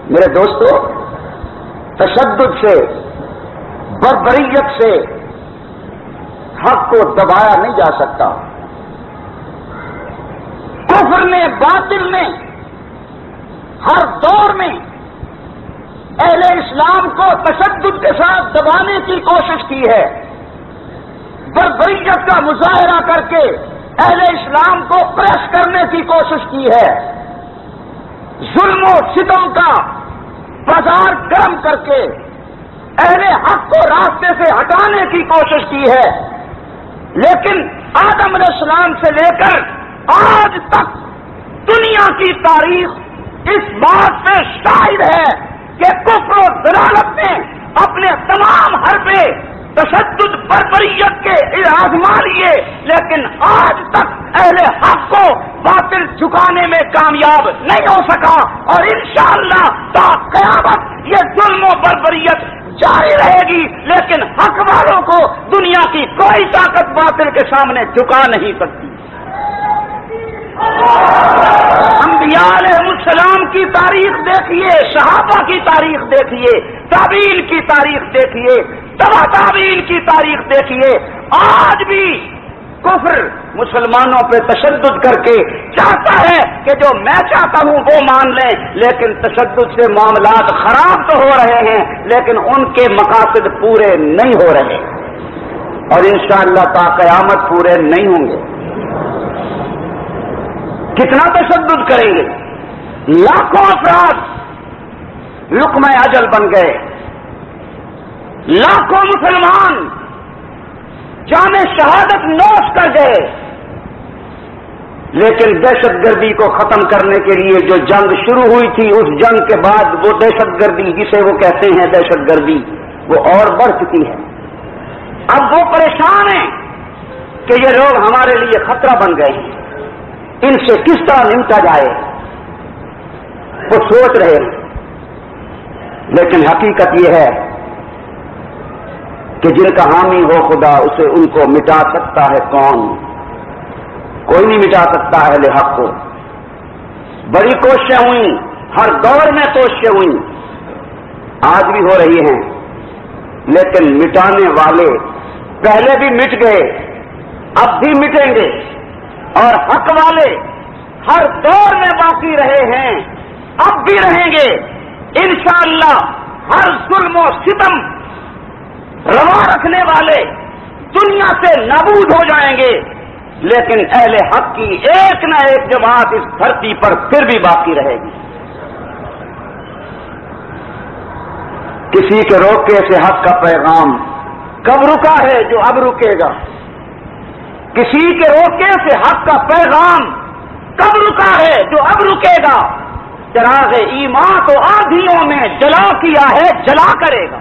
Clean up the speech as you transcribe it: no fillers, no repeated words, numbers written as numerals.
میرے دوستو، تشدد سے، بربریت سے حق کو دبایا نہیں جا سکتا۔ کفر نے، باطل نے ہر دور میں اہل اسلام کو تشدد کے ساتھ دبانے کی کوشش کی ہے، بربریت کا مظاہرہ کر کے اہل اسلام کو پریس کرنے کی کوشش کی ہے، ظلم و ستم کا بازار گرم کر کے اہل حق کو راستے سے ہٹانے کی کوشش کی ہے۔ لیکن آدم علیہ السلام سے لے کر آج تک دنیا کی تاریخ اس بات سے شاہد ہے کہ کفر و ضلالت نے اپنے تمام حربے تشدد بربریت کے آزما لیے، لیکن آج تک اہل حق کو باطل جھکانے میں کامیاب نہیں ہو سکا، اور انشاءاللہ تا قیامت یہ ظلم و بربریت جاری رہے گی، لیکن حق والوں کو دنیا کی کوئی طاقت باطل کے سامنے جھکا نہیں سکتی۔ انبیاء علیہ السلام کی تاریخ دیکھیے، صحابہ کی تاریخ دیکھیے، تابعین کی تاریخ دیکھیے، تبع تابعین کی تاریخ دیکھیے، آج بھی کفر مسلمانوں پہ تشدد کر کے چاہتا ہے کہ جو میں چاہتا ہوں وہ مان لیں، لیکن تشدد سے معاملات خراب تو ہو رہے ہیں لیکن ان کے مقاصد پورے نہیں ہو رہے، اور انشاءاللہ تا قیامت پورے نہیں ہوں گے۔ کتنا تشدد کریں گے؟ لاکھوں افراد لقمہ اجل بن گئے، لاکھوں مسلمان جام شہادت نوش کر گئے، لیکن دہشت گردی کو ختم کرنے کے لیے جو جنگ شروع ہوئی تھی، اس جنگ کے بعد وہ دہشت گردی جسے وہ کہتے ہیں دہشت گردی، وہ اور بڑھ چکی ہے۔ اب وہ پریشان ہیں کہ یہ لوگ ہمارے لیے خطرہ بن گئے ہیں، ان سے کس طرح نمٹا جائے، وہ سوچ رہے ہیں۔ لیکن حقیقت یہ ہے کہ جن کا حامی ہو خدا، اسے ان کو مٹا سکتا ہے کون؟ کوئی نہیں مٹا سکتا اہل حق کو۔ بڑی کوششیں ہوئیں، ہر دور میں کوششیں ہوئیں، آج بھی ہو رہی ہیں، لیکن مٹانے والے پہلے بھی مٹ گئے، اب بھی مٹیں گے، اور حق والے ہر دور میں باقی رہے ہیں، اب بھی رہیں گے انشاءاللہ۔ ہر ظلم و ستم روا رکھنے والے دنیا سے نابود ہو جائیں گے، لیکن اہل حق کی ایک نہ ایک جماعت اس دھرتی پر پھر بھی باقی رہے گی۔ کسی کے روکے سے حق کا پیغام کب رکا ہے جو اب رکے گا؟ کسی کے روکے سے حق کا پیغام کب رکا ہے جو اب رکے گا؟ چراغ ایمان تو آندھیوں میں جلا کیا ہے، جلا کرے گا۔